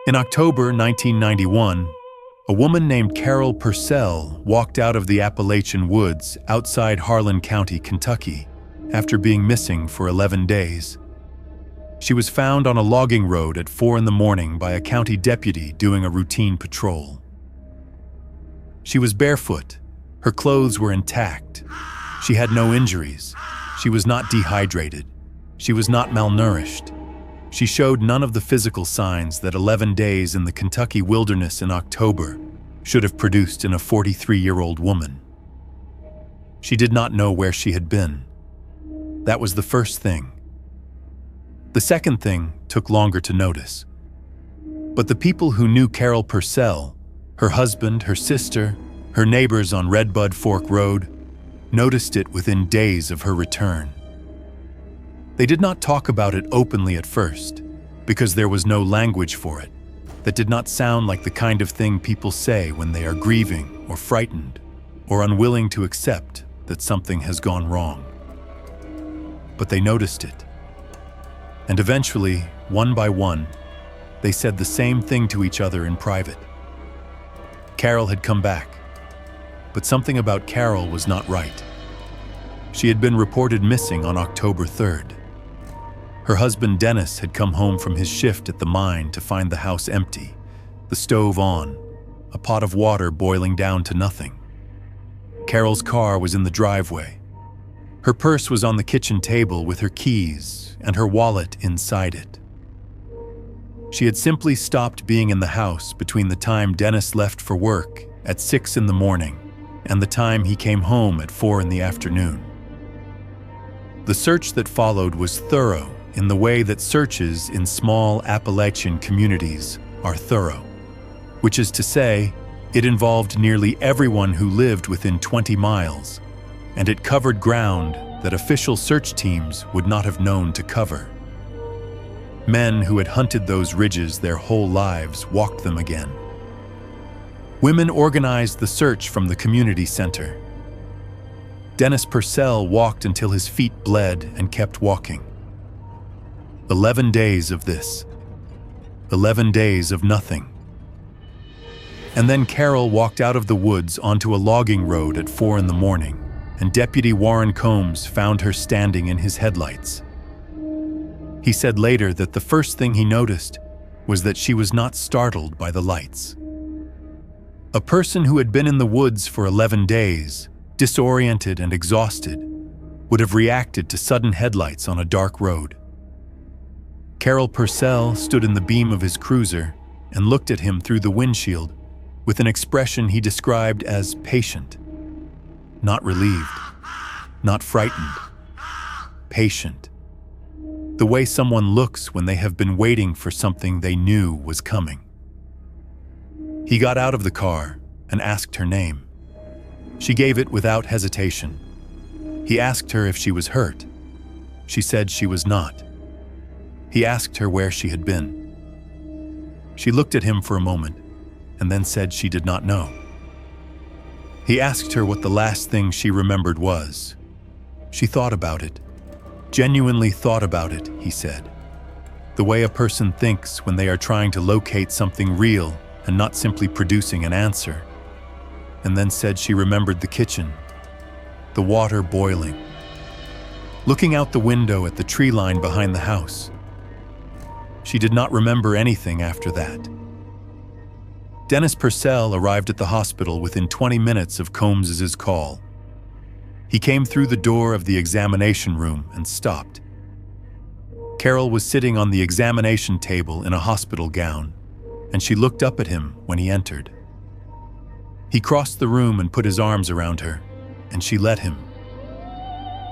In October 1991, a woman named Carol Purcell walked out of the Appalachian woods outside Harlan County, Kentucky, after being missing for 11 days. She was found on a logging road at 4 a.m. by a county deputy doing a routine patrol. She was barefoot. Her clothes were intact. She had no injuries. She was not dehydrated. She was not malnourished. She showed none of the physical signs that 11 days in the Kentucky wilderness in October should have produced in a 43-year-old woman. She did not know where she had been. That was the first thing. The second thing took longer to notice. But the people who knew Carol Purcell, her husband, her sister, her neighbors on Redbud Fork Road, noticed it within days of her return. They did not talk about it openly at first, because there was no language for it. That did not sound like the kind of thing people say when they are grieving or frightened or unwilling to accept that something has gone wrong. But they noticed it. And eventually, one by one, they said the same thing to each other in private. Carol had come back, but something about Carol was not right. She had been reported missing on October 3rd. Her husband Dennis had come home from his shift at the mine to find the house empty, the stove on, a pot of water boiling down to nothing. Carol's car was in the driveway. Her purse was on the kitchen table with her keys and her wallet inside it. She had simply stopped being in the house between the time Dennis left for work at 6 a.m. and the time he came home at 4 p.m. The search that followed was thorough in the way that searches in small Appalachian communities are thorough, which is to say, it involved nearly everyone who lived within 20 miles, and it covered ground that official search teams would not have known to cover. Men who had hunted those ridges their whole lives walked them again. Women organized the search from the community center. Dennis Purcell walked until his feet bled and kept walking. 11 days of this. 11 days of nothing. And then Carol walked out of the woods onto a logging road at 4 a.m, and Deputy Warren Combs found her standing in his headlights. He said later that the first thing he noticed was that she was not startled by the lights. A person who had been in the woods for 11 days, disoriented and exhausted, would have reacted to sudden headlights on a dark road. Carol Purcell stood in the beam of his cruiser and looked at him through the windshield with an expression he described as patient. Not relieved, not frightened, patient. The way someone looks when they have been waiting for something they knew was coming. He got out of the car and asked her name. She gave it without hesitation. He asked her if she was hurt. She said she was not. He asked her where she had been. She looked at him for a moment and then said she did not know. He asked her what the last thing she remembered was. She thought about it, genuinely thought about it, he said. The way a person thinks when they are trying to locate something real and not simply producing an answer. And then said she remembered the kitchen, the water boiling, looking out the window at the tree line behind the house. She did not remember anything after that. Dennis Purcell arrived at the hospital within 20 minutes of Combs's call. He came through the door of the examination room and stopped. Carol was sitting on the examination table in a hospital gown, and she looked up at him when he entered. He crossed the room and put his arms around her, and she let him.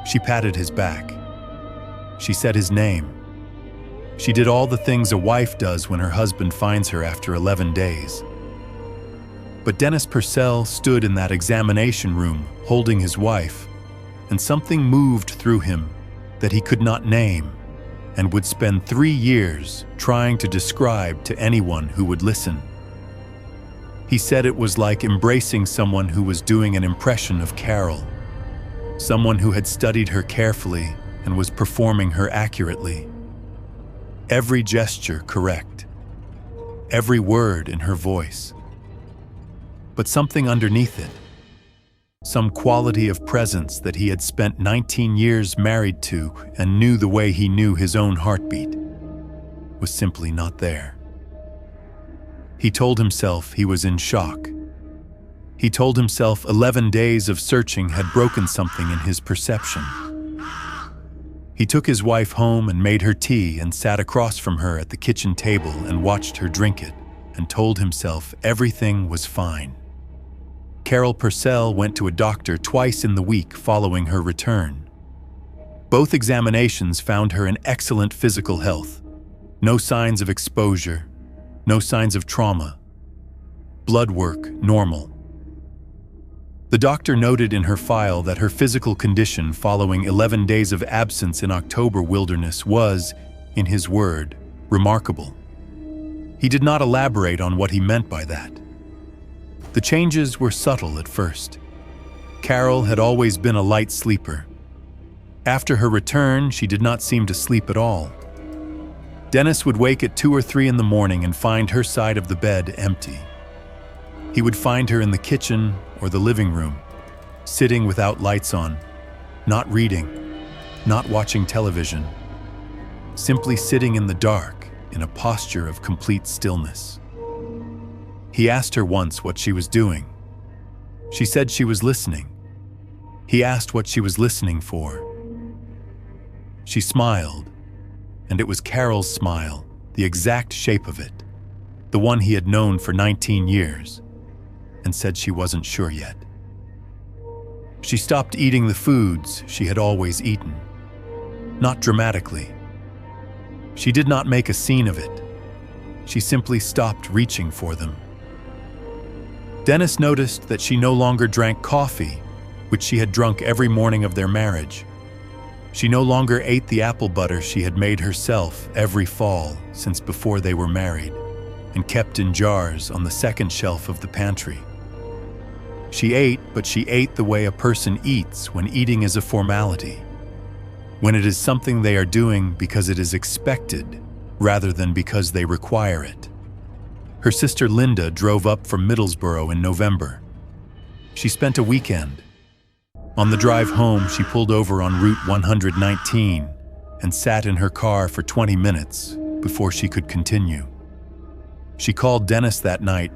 She patted his back. She said his name. She did all the things a wife does when her husband finds her after 11 days. But Dennis Purcell stood in that examination room holding his wife, and something moved through him that he could not name and would spend 3 years trying to describe to anyone who would listen. He said it was like embracing someone who was doing an impression of Carol, someone who had studied her carefully and was performing her accurately. Every gesture correct, every word in her voice. But something underneath it, some quality of presence that he had spent 19 years married to and knew the way he knew his own heartbeat, was simply not there. He told himself he was in shock. He told himself 11 days of searching had broken something in his perception. He took his wife home and made her tea and sat across from her at the kitchen table and watched her drink it and told himself everything was fine. Carol Purcell went to a doctor twice in the week following her return. Both examinations found her in excellent physical health. No signs of exposure, no signs of trauma. Blood work normal. The doctor noted in her file that her physical condition following 11 days of absence in October wilderness was, in his word, remarkable. He did not elaborate on what he meant by that. The changes were subtle at first. Carol had always been a light sleeper. After her return, she did not seem to sleep at all. Dennis would wake at 2 or 3 in the morning and find her side of the bed empty. He would find her in the kitchen or the living room, sitting without lights on, not reading, not watching television, simply sitting in the dark in a posture of complete stillness. He asked her once what she was doing. She said she was listening. He asked what she was listening for. She smiled, and it was Carol's smile, the exact shape of it, the one he had known for 19 years, and said she wasn't sure yet. She stopped eating the foods she had always eaten, not dramatically. She did not make a scene of it. She simply stopped reaching for them. Dennis noticed that she no longer drank coffee, which she had drunk every morning of their marriage. She no longer ate the apple butter she had made herself every fall since before they were married, and kept in jars on the second shelf of the pantry. She ate, but she ate the way a person eats when eating is a formality, when it is something they are doing because it is expected rather than because they require it. Her sister Linda drove up from Middlesbrough in November. She spent a weekend. On the drive home, she pulled over on Route 119 and sat in her car for 20 minutes before she could continue. She called Dennis that night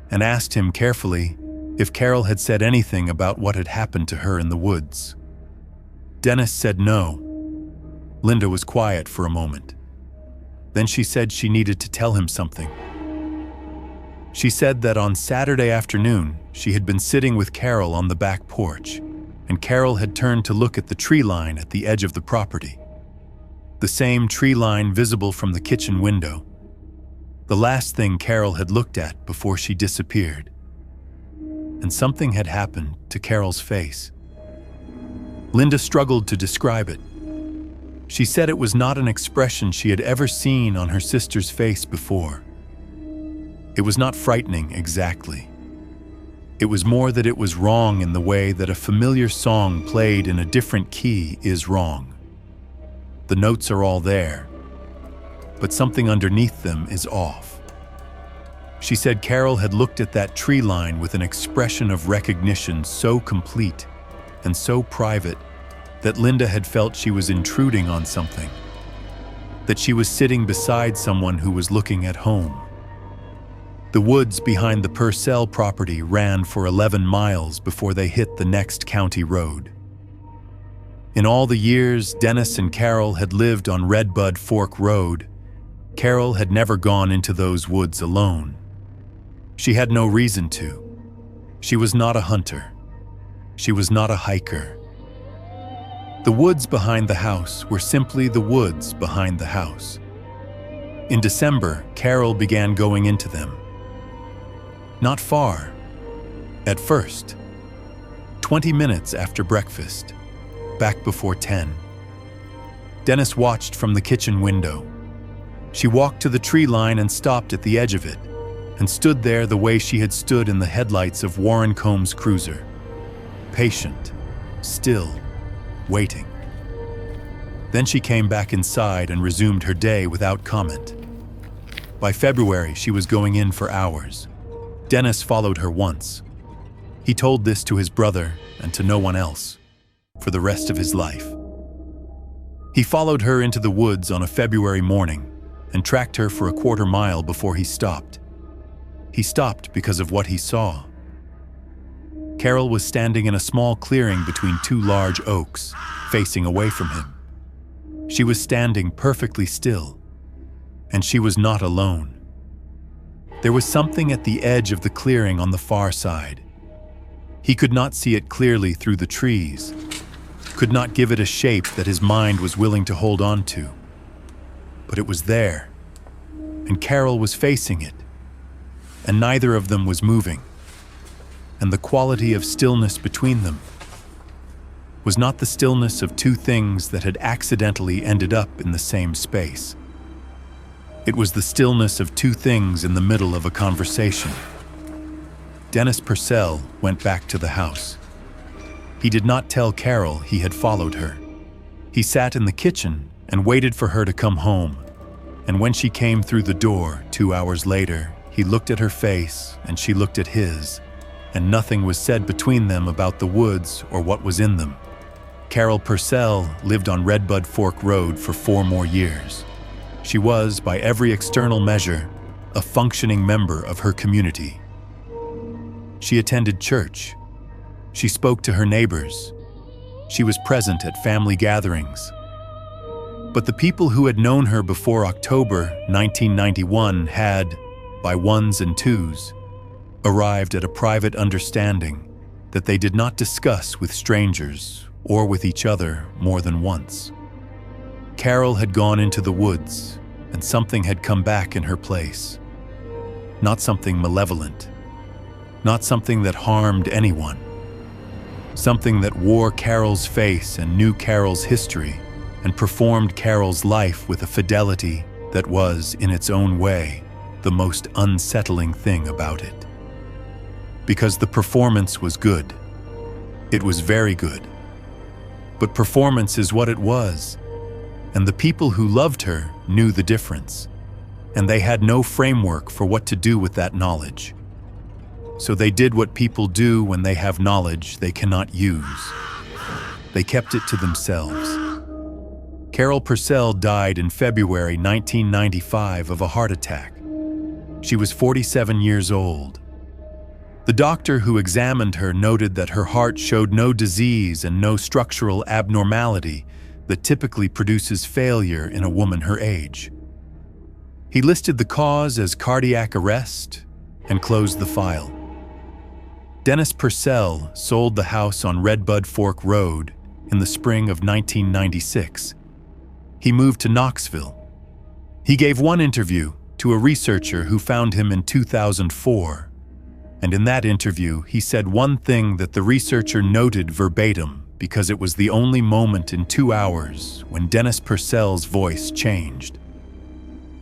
and asked him carefully if Carol had said anything about what had happened to her in the woods. Dennis said no. Linda was quiet for a moment. Then she said she needed to tell him something. She said that on Saturday afternoon, she had been sitting with Carol on the back porch, and Carol had turned to look at the tree line at the edge of the property. The same tree line visible from the kitchen window. The last thing Carol had looked at before she disappeared. And something had happened to Carol's face. Linda struggled to describe it. She said it was not an expression she had ever seen on her sister's face before. It was not frightening exactly. It was more that it was wrong in the way that a familiar song played in a different key is wrong. The notes are all there, but something underneath them is off. She said Carol had looked at that tree line with an expression of recognition so complete and so private that Linda had felt she was intruding on something, that she was sitting beside someone who was looking at home. The woods behind the Purcell property ran for 11 miles before they hit the next county road. In all the years Dennis and Carol had lived on Redbud Fork Road, Carol had never gone into those woods alone. She had no reason to. She was not a hunter. She was not a hiker. The woods behind the house were simply the woods behind the house. In December, Carol began going into them. Not far. At first. 20 minutes after breakfast. Back before 10. Dennis watched from the kitchen window. She walked to the tree line and stopped at the edge of it, and stood there the way she had stood in the headlights of Warren Combs' cruiser. Patient, still, waiting. Then she came back inside and resumed her day without comment. By February, she was going in for hours. Dennis followed her once. He told this to his brother and to no one else, for the rest of his life. He followed her into the woods on a February morning and tracked her for a quarter mile before he stopped. He stopped because of what he saw. Carol was standing in a small clearing between two large oaks, facing away from him. She was standing perfectly still, and she was not alone. There was something at the edge of the clearing on the far side. He could not see it clearly through the trees, could not give it a shape that his mind was willing to hold on to. But it was there, and Carol was facing it, and neither of them was moving. And the quality of stillness between them was not the stillness of two things that had accidentally ended up in the same space. It was the stillness of two things in the middle of a conversation. Dennis Purcell went back to the house. He did not tell Carol he had followed her. He sat in the kitchen and waited for her to come home. And when she came through the door 2 hours later, he looked at her face and she looked at his, and nothing was said between them about the woods or what was in them. Carol Purcell lived on Redbud Fork Road for 4 more years. She was, by every external measure, a functioning member of her community. She attended church. She spoke to her neighbors. She was present at family gatherings. But the people who had known her before October 1991 had, by ones and twos, arrived at a private understanding that they did not discuss with strangers or with each other more than once. Carol had gone into the woods, and something had come back in her place. Not something malevolent, not something that harmed anyone. Something that wore Carol's face and knew Carol's history and performed Carol's life with a fidelity that was, in its own way, the most unsettling thing about it. Because the performance was good. It was very good. But performance is what it was, and the people who loved her knew the difference, and they had no framework for what to do with that knowledge. So they did what people do when they have knowledge they cannot use. They kept it to themselves. Carol Purcell died in February 1995 of a heart attack. She was 47 years old. The doctor who examined her noted that her heart showed no disease and no structural abnormality that typically produces failure in a woman her age. He listed the cause as cardiac arrest and closed the file. Dennis Purcell sold the house on Redbud Fork Road in the spring of 1996. He moved to Knoxville. He gave one interview to a researcher who found him in 2004. And in that interview, he said one thing that the researcher noted verbatim because it was the only moment in 2 hours when Dennis Purcell's voice changed.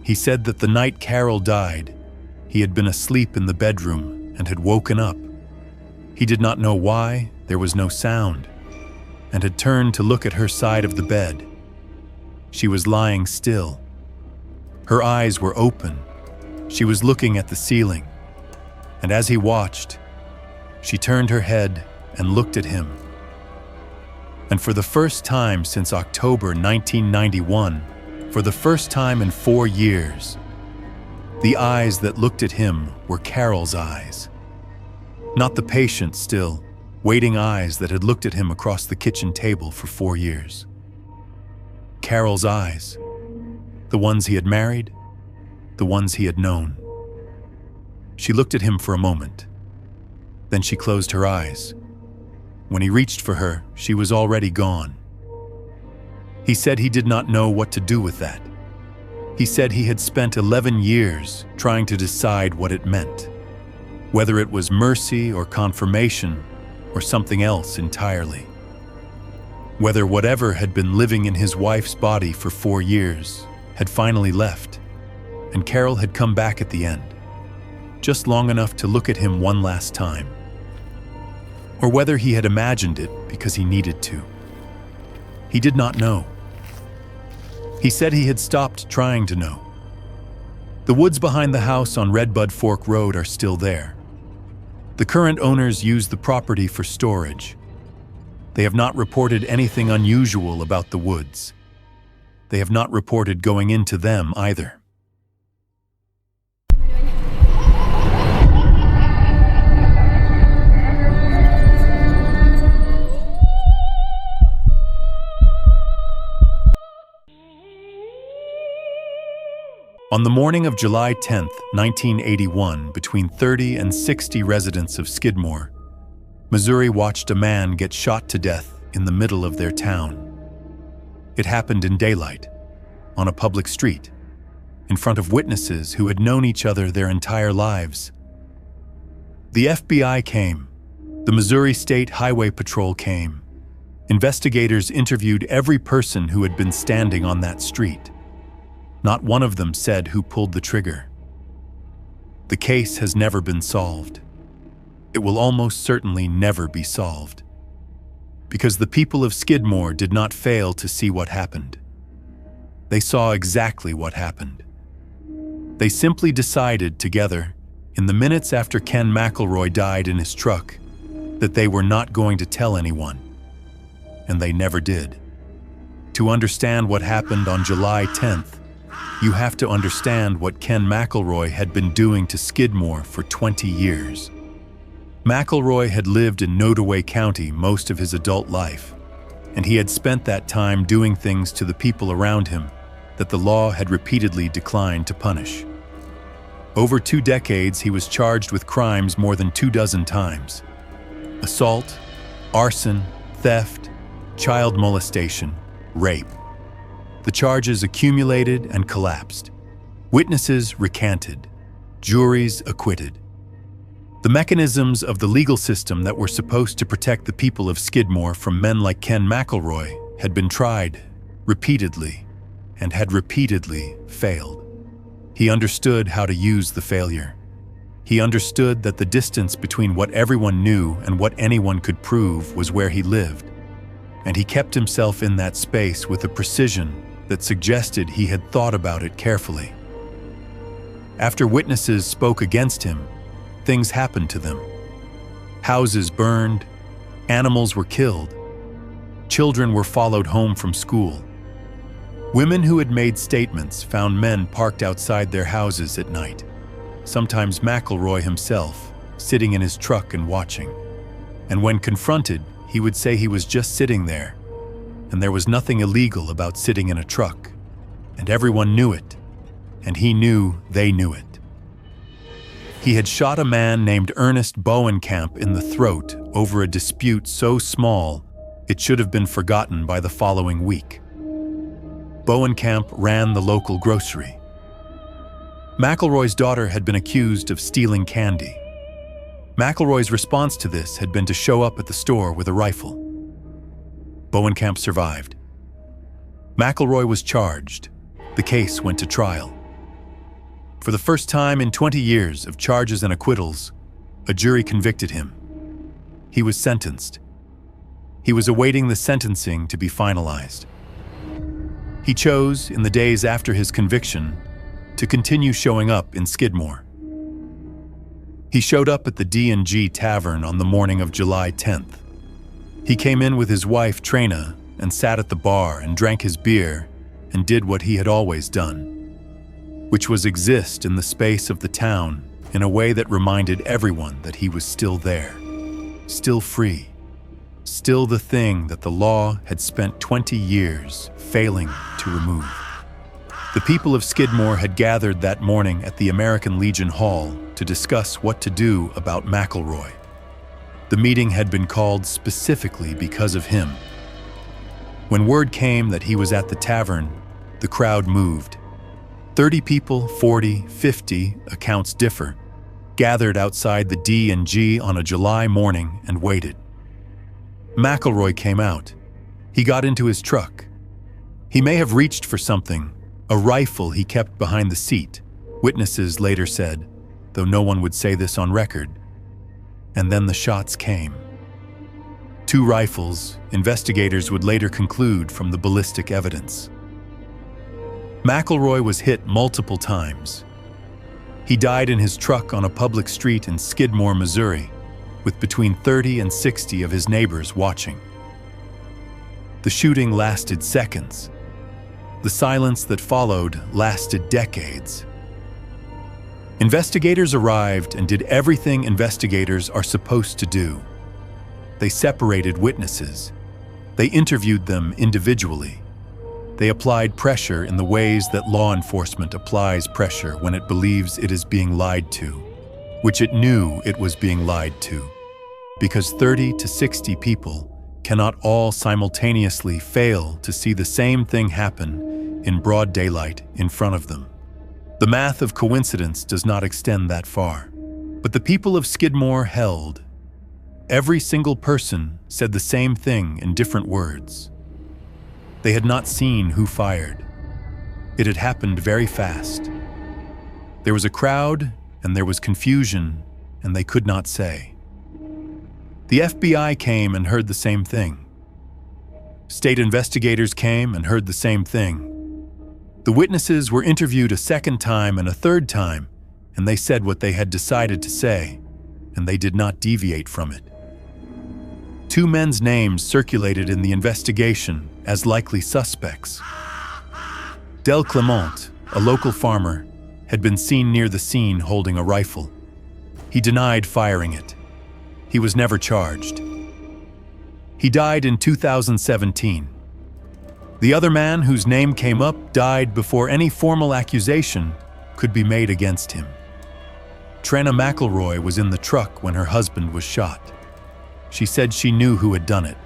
He said that the night Carol died, he had been asleep in the bedroom and had woken up. He did not know why, there was no sound, and had turned to look at her side of the bed. She was lying still. Her eyes were open. She was looking at the ceiling. And as he watched, she turned her head and looked at him. And for the first time since October 1991, for the first time in 4 years, the eyes that looked at him were Carol's eyes. Not the patient, still, waiting eyes that had looked at him across the kitchen table for 4 years. Carol's eyes, the ones he had married, the ones he had known. She looked at him for a moment. Then she closed her eyes. When he reached for her, she was already gone. He said he did not know what to do with that. He said he had spent 11 years trying to decide what it meant, whether it was mercy or confirmation or something else entirely. Whether whatever had been living in his wife's body for 4 years had finally left, and Carol had come back at the end, just long enough to look at him one last time. Or whether he had imagined it because he needed to. He did not know. He said he had stopped trying to know. The woods behind the house on Redbud Fork Road are still there. The current owners use the property for storage. They have not reported anything unusual about the woods. They have not reported going into them either. On the morning of July 10, 1981, between 30 and 60 residents of Skidmore, Missouri watched a man get shot to death in the middle of their town. It happened in daylight, on a public street, in front of witnesses who had known each other their entire lives. The FBI came. The Missouri State Highway Patrol came. Investigators interviewed every person who had been standing on that street. Not one of them said who pulled the trigger. The case has never been solved. It will almost certainly never be solved. Because the people of Skidmore did not fail to see what happened. They saw exactly what happened. They simply decided together, in the minutes after Ken McElroy died in his truck, that they were not going to tell anyone. And they never did. To understand what happened on July 10th, you have to understand what Ken McElroy had been doing to Skidmore for 20 years. McElroy had lived in Nodaway County most of his adult life, and he had spent that time doing things to the people around him that the law had repeatedly declined to punish. Over 2 decades, he was charged with crimes more than 24 times: assault, arson, theft, child molestation, rape. The charges accumulated and collapsed. Witnesses recanted. Juries acquitted. The mechanisms of the legal system that were supposed to protect the people of Skidmore from men like Ken McElroy had been tried repeatedly and had repeatedly failed. He understood how to use the failure. He understood that the distance between what everyone knew and what anyone could prove was where he lived, and he kept himself in that space with a precision that suggested he had thought about it carefully. After witnesses spoke against him, things happened to them. Houses burned, animals were killed, children were followed home from school. Women who had made statements found men parked outside their houses at night, sometimes McElroy himself, sitting in his truck and watching. And when confronted, he would say he was just sitting there, and there was nothing illegal about sitting in a truck, and everyone knew it, and he knew they knew it. He had shot a man named Ernest Bowenkamp in the throat over a dispute so small it should have been forgotten by the following week. Bowenkamp ran the local grocery. McElroy's daughter had been accused of stealing candy. McElroy's response to this had been to show up at the store with a rifle. Bowenkamp survived. McElroy was charged. The case went to trial. For the first time in 20 years of charges and acquittals, a jury convicted him. He was sentenced. He was awaiting the sentencing to be finalized. He chose, in the days after his conviction, to continue showing up in Skidmore. He showed up at the D&G Tavern on the morning of July 10th. He came in with his wife, Trina, and sat at the bar and drank his beer and did what he had always done, which was exist in the space of the town in a way that reminded everyone that he was still there, still free, still the thing that the law had spent 20 years failing to remove. The people of Skidmore had gathered that morning at the American Legion Hall to discuss what to do about McElroy. The meeting had been called specifically because of him. When word came that he was at the tavern, the crowd moved. 30 people, 40, 50, accounts differ, gathered outside the D&G on a July morning and waited. McElroy came out. He got into his truck. He may have reached for something, a rifle he kept behind the seat, witnesses later said, though no one would say this on record. And then the shots came. 2 rifles, investigators would later conclude from the ballistic evidence. McElroy was hit multiple times. He died in his truck on a public street in Skidmore, Missouri, with between 30 and 60 of his neighbors watching. The shooting lasted seconds. The silence that followed lasted decades. Investigators arrived and did everything investigators are supposed to do. They separated witnesses. They interviewed them individually. They applied pressure in the ways that law enforcement applies pressure when it believes it is being lied to, which it knew it was being lied to, because 30 to 60 people cannot all simultaneously fail to see the same thing happen in broad daylight in front of them. The math of coincidence does not extend that far. But the people of Skidmore held. Every single person said the same thing in different words. They had not seen who fired. It had happened very fast. There was a crowd, and there was confusion, and they could not say. The FBI came and heard the same thing. State investigators came and heard the same thing. The witnesses were interviewed a second time and a third time, and they said what they had decided to say, and they did not deviate from it. 2 men's names circulated in the investigation as likely suspects. Del Clement, a local farmer, had been seen near the scene holding a rifle. He denied firing it. He was never charged. He died in 2017. The other man whose name came up died before any formal accusation could be made against him. Trina McElroy was in the truck when her husband was shot. She said she knew who had done it.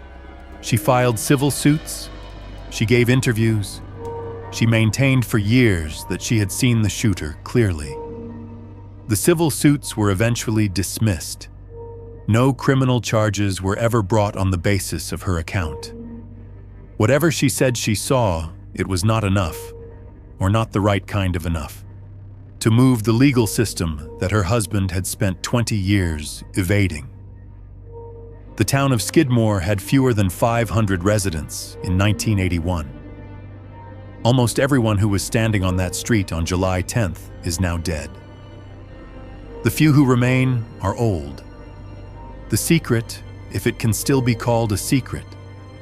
She filed civil suits. She gave interviews. She maintained for years that she had seen the shooter clearly. The civil suits were eventually dismissed. No criminal charges were ever brought on the basis of her account. Whatever she said she saw, it was not enough, or not the right kind of enough, to move the legal system that her husband had spent 20 years evading. The town of Skidmore had fewer than 500 residents in 1981. Almost everyone who was standing on that street on July 10th is now dead. The few who remain are old. The secret, if it can still be called a secret,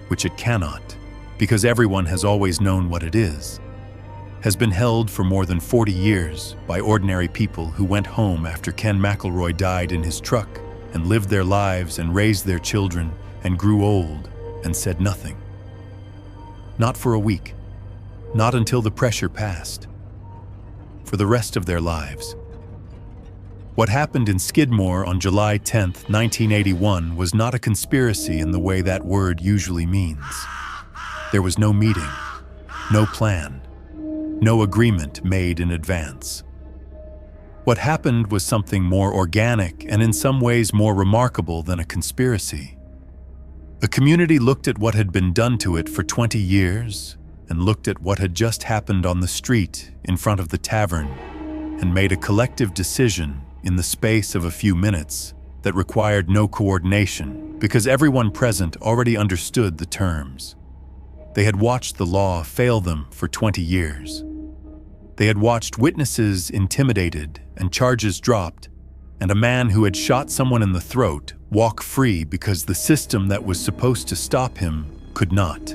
which it cannot, because everyone has always known what it is, has been held for more than 40 years by ordinary people who went home after Ken McElroy died in his truck and lived their lives and raised their children and grew old and said nothing. Not for a week, not until the pressure passed. For the rest of their lives. What happened in Skidmore on July 10th, 1981 was not a conspiracy in the way that word usually means. There was no meeting, no plan, no agreement made in advance. What happened was something more organic and in some ways more remarkable than a conspiracy. The community looked at what had been done to it for 20 years and looked at what had just happened on the street in front of the tavern and made a collective decision in the space of a few minutes that required no coordination because everyone present already understood the terms. They had watched the law fail them for 20 years. They had watched witnesses intimidated and charges dropped, and a man who had shot someone in the throat walk free because the system that was supposed to stop him could not.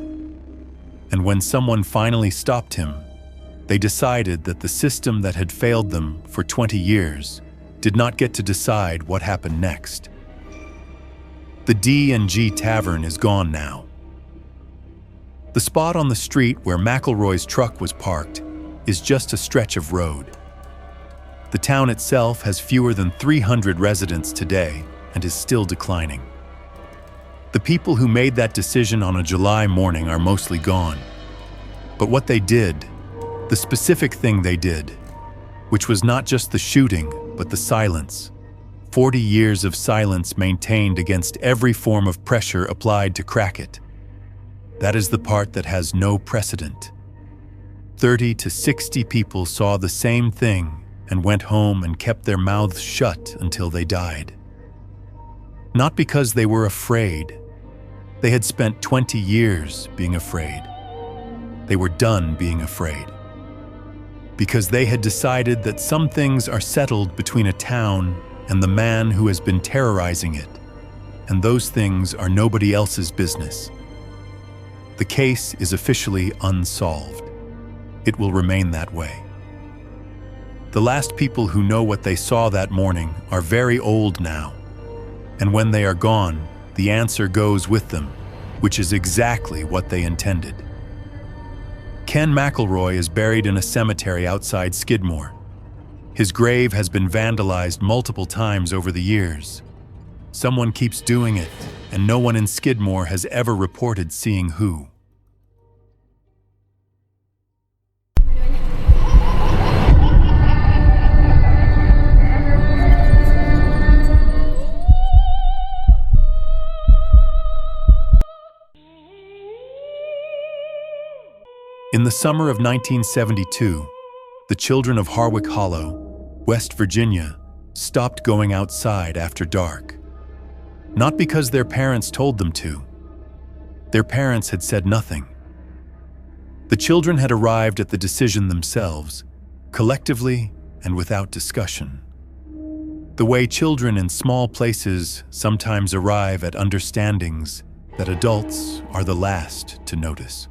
And when someone finally stopped him, they decided that the system that had failed them for 20 years did not get to decide what happened next. The D&G Tavern is gone now. The spot on the street where McElroy's truck was parked is just a stretch of road. The town itself has fewer than 300 residents today and is still declining. The people who made that decision on a July morning are mostly gone. But what they did, the specific thing they did, which was not just the shooting, but the silence, 40 years of silence maintained against every form of pressure applied to crack it. That is the part that has no precedent. 30 to 60 people saw the same thing and went home and kept their mouths shut until they died. Not because they were afraid. They had spent 20 years being afraid. They were done being afraid. because they had decided that some things are settled between a town and the man who has been terrorizing it, and those things are nobody else's business. The case is officially unsolved. It will remain that way. The last people who know what they saw that morning are very old now, and when they are gone, the answer goes with them, which is exactly what they intended. Ken McElroy is buried in a cemetery outside Skidmore. His grave has been vandalized multiple times over the years. Someone keeps doing it, and no one in Skidmore has ever reported seeing who. In the summer of 1972, the children of Harwick Hollow, West Virginia, stopped going outside after dark. Not because their parents told them to. Their parents had said nothing. The children had arrived at the decision themselves, collectively and without discussion. The way children in small places sometimes arrive at understandings that adults are the last to notice.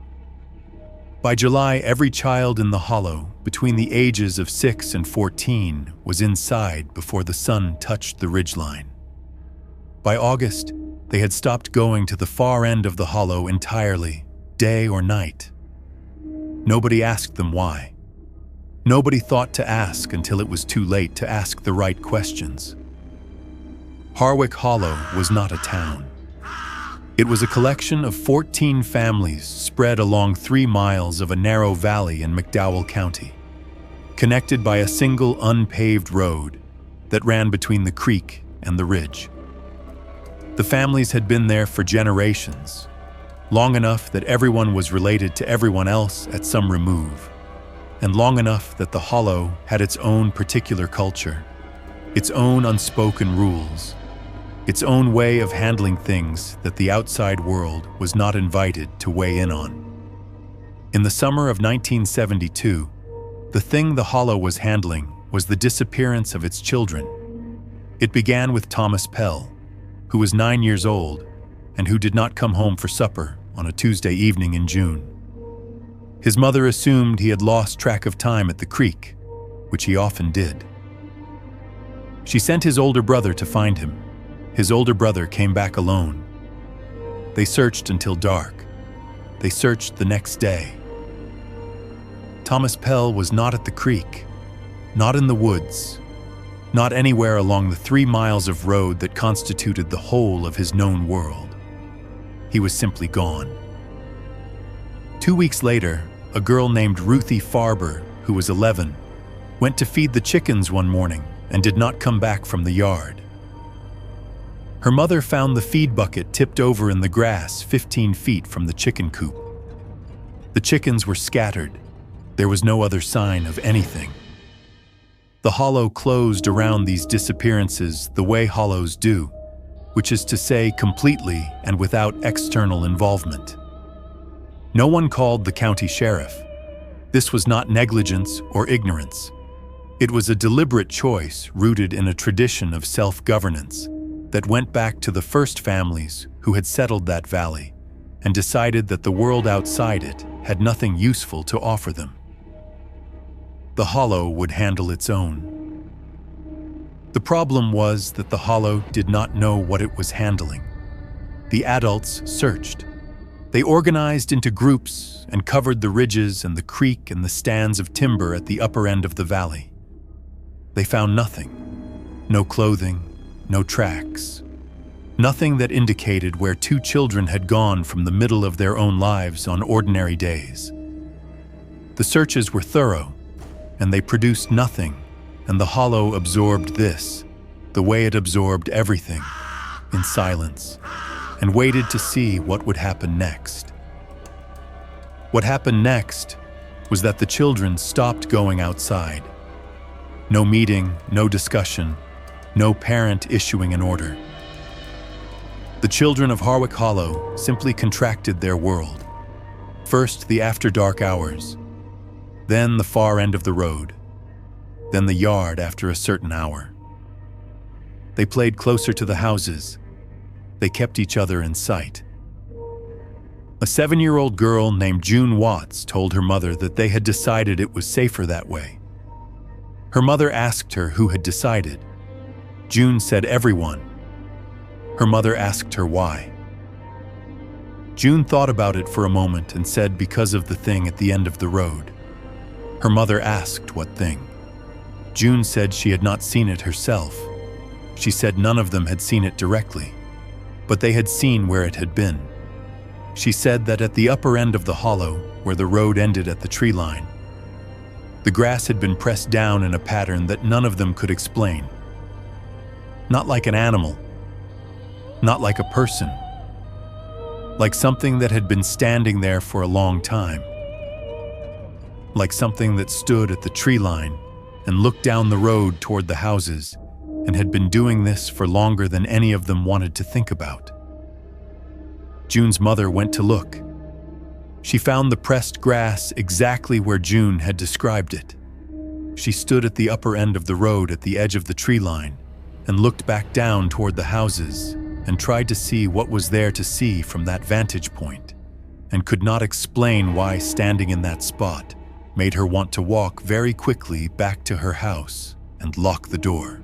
By July, every child in the hollow between the ages of 6 and 14 was inside before the sun touched the ridgeline. By August, they had stopped going to the far end of the hollow entirely, day or night. Nobody asked them why. Nobody thought to ask until it was too late to ask the right questions. Harwick Hollow was not a town. It was a collection of 14 families spread along 3 miles of a narrow valley in McDowell County, connected by a single unpaved road that ran between the creek and the ridge. The families had been there for generations, long enough that everyone was related to everyone else at some remove, and long enough that the hollow had its own particular culture, its own unspoken rules, its own way of handling things that the outside world was not invited to weigh in on. In the summer of 1972, the thing the hollow was handling was the disappearance of its children. It began with Thomas Pell, who was 9 years old and who did not come home for supper on a Tuesday evening in June. His mother assumed he had lost track of time at the creek, which he often did. She sent his older brother to find him. His older brother came back alone. They searched until dark. They searched the next day. Thomas Pell was not at the creek, not in the woods, not anywhere along the 3 miles of road that constituted the whole of his known world. He was simply gone. 2 weeks later, a girl named Ruthie Farber, who was 11, went to feed the chickens one morning and did not come back from the yard. Her mother found the feed bucket tipped over in the grass 15 feet from the chicken coop. The chickens were scattered. There was no other sign of anything. The hollow closed around these disappearances the way hollows do, which is to say completely and without external involvement. No one called the county sheriff. This was not negligence or ignorance. It was a deliberate choice rooted in a tradition of self-governance that went back to the first families who had settled that valley and decided that the world outside it had nothing useful to offer them. The hollow would handle its own. The problem was that the hollow did not know what it was handling. The adults searched. They organized into groups and covered the ridges and the creek and the stands of timber at the upper end of the valley. They found nothing. No clothing, no tracks. Nothing that indicated where 2 children had gone from the middle of their own lives on ordinary days. The searches were thorough, and they produced nothing, and the hollow absorbed this, the way it absorbed everything, in silence, and waited to see what would happen next. What happened next was that the children stopped going outside. No meeting, no discussion, no parent issuing an order. The children of Harwick Hollow simply contracted their world. First, the after-dark hours. then the far end of the road, then the yard after a certain hour. They played closer to the houses. They kept each other in sight. A 7-year-old girl named June Watts told her mother that they had decided it was safer that way. Her mother asked her who had decided. June said everyone. Her mother asked her why. June thought about it for a moment and said because of the thing at the end of the road. Her mother asked what thing. June said she had not seen it herself. She said none of them had seen it directly, but they had seen where it had been. She said that at the upper end of the hollow, where the road ended at the tree line, the grass had been pressed down in a pattern that none of them could explain. Not like an animal, not like a person, like something that had been standing there for a long time, like something that stood at the tree line and looked down the road toward the houses and had been doing this for longer than any of them wanted to think about. June's mother went to look. She found the pressed grass exactly where June had described it. She stood at the upper end of the road at the edge of the tree line and looked back down toward the houses and tried to see what was there to see from that vantage point, and could not explain why standing in that spot made her want to walk very quickly back to her house and lock the door.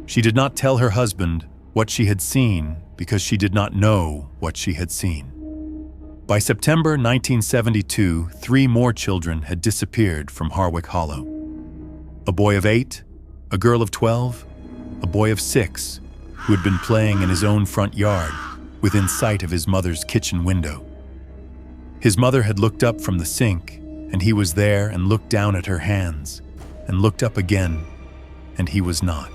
She did not tell her husband what she had seen because she did not know what she had seen. By September 1972, 3 more children had disappeared from Harwick Hollow. A boy of 8, a girl of 12, a boy of 6, who had been playing in his own front yard within sight of his mother's kitchen window. His mother had looked up from the sink, and he was there and looked down at her hands, and looked up again, and he was not.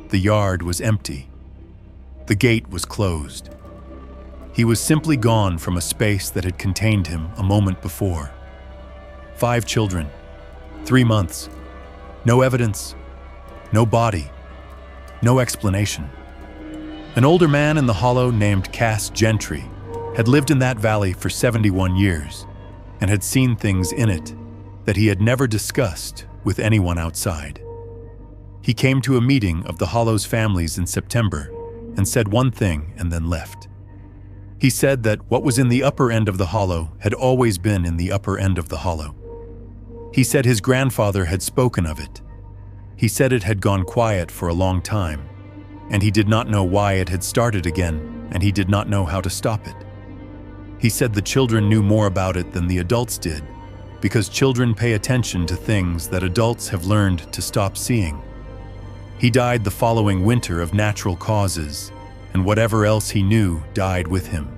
The yard was empty. The gate was closed. He was simply gone from a space that had contained him a moment before. 5 children, 3 months, no evidence, no body, no explanation. An older man in the hollow named Cass Gentry had lived in that valley for 71 years and had seen things in it that he had never discussed with anyone outside. He came to a meeting of the hollow's families in September and said one thing and then left. He said that what was in the upper end of the hollow had always been in the upper end of the hollow. He said his grandfather had spoken of it. He said it had gone quiet for a long time, and he did not know why it had started again, and he did not know how to stop it. He said the children knew more about it than the adults did, because children pay attention to things that adults have learned to stop seeing. He died the following winter of natural causes, and whatever else he knew died with him.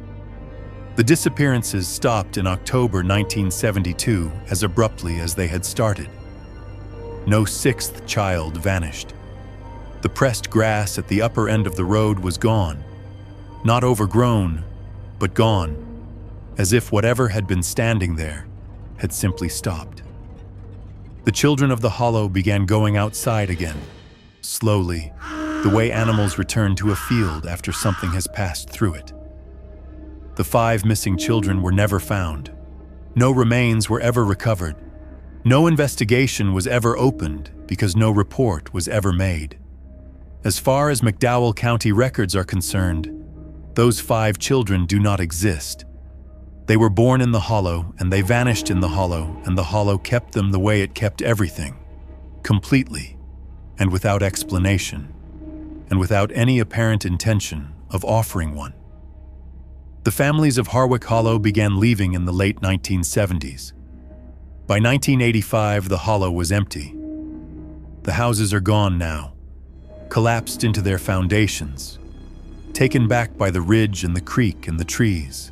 The disappearances stopped in October 1972 as abruptly as they had started. No 6th child vanished. The pressed grass at the upper end of the road was gone, not overgrown, but gone, as if whatever had been standing there had simply stopped. The children of the hollow began going outside again, slowly, the way animals return to a field after something has passed through it. The 5 missing children were never found. No remains were ever recovered. No investigation was ever opened because no report was ever made. As far as McDowell County records are concerned, those 5 children do not exist. They were born in the hollow, and they vanished in the hollow, and the hollow kept them the way it kept everything, completely, and without explanation, and without any apparent intention of offering one. The families of Harwick Hollow began leaving in the late 1970s. By 1985, the hollow was empty. The houses are gone now, collapsed into their foundations, taken back by the ridge and the creek and the trees.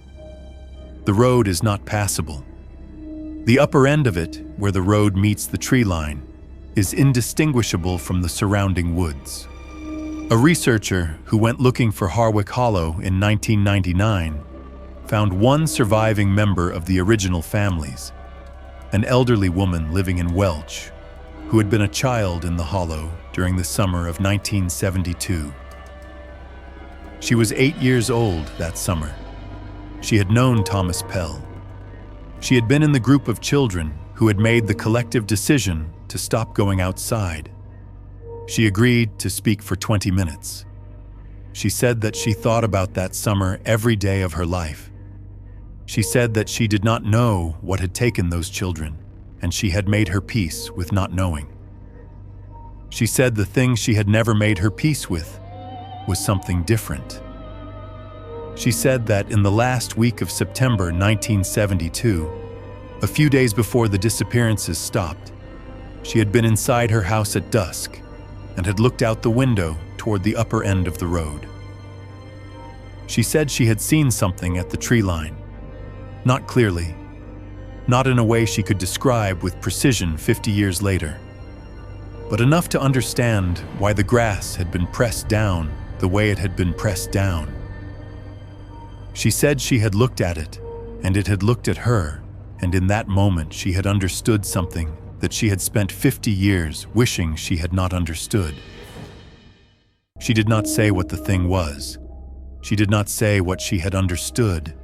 The road is not passable. The upper end of it, where the road meets the tree line, is indistinguishable from the surrounding woods. A researcher who went looking for Harwick Hollow in 1999 found one surviving member of the original families, an elderly woman living in Welch, who had been a child in the hollow during the summer of 1972. She was 8 years old that summer. She had known Thomas Pell. She had been in the group of children who who had made the collective decision to stop going outside. She agreed to speak for 20 minutes. She said that she thought about that summer every day of her life. She said that she did not know what had taken those children, and she had made her peace with not knowing. She said the thing she had never made her peace with was something different. She said that in the last week of September 1972, a few days before the disappearances stopped, she had been inside her house at dusk and had looked out the window toward the upper end of the road. She said she had seen something at the tree line, not clearly, not in a way she could describe with precision 50 years later, but enough to understand why the grass had been pressed down the way it had been pressed down. She said she had looked at it, and it had looked at her, and in that moment she had understood something that she had spent 50 years wishing she had not understood. She did not say what the thing was. She did not say what she had understood.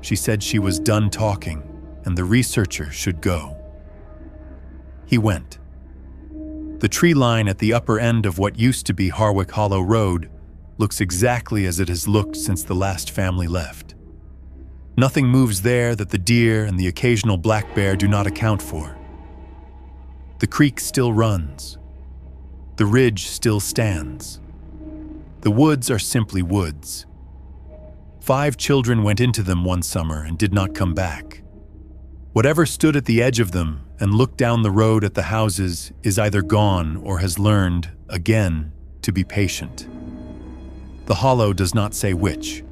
She said she was done talking, and the researcher should go. He went. The tree line at the upper end of what used to be Harwick Hollow Road looks exactly as it has looked since the last family left. Nothing moves there that the deer and the occasional black bear do not account for. The creek still runs. The ridge still stands. The woods are simply woods. 5 children went into them one summer and did not come back. Whatever stood at the edge of them and looked down the road at the houses is either gone or has learned, again, to be patient. The hollow does not say which.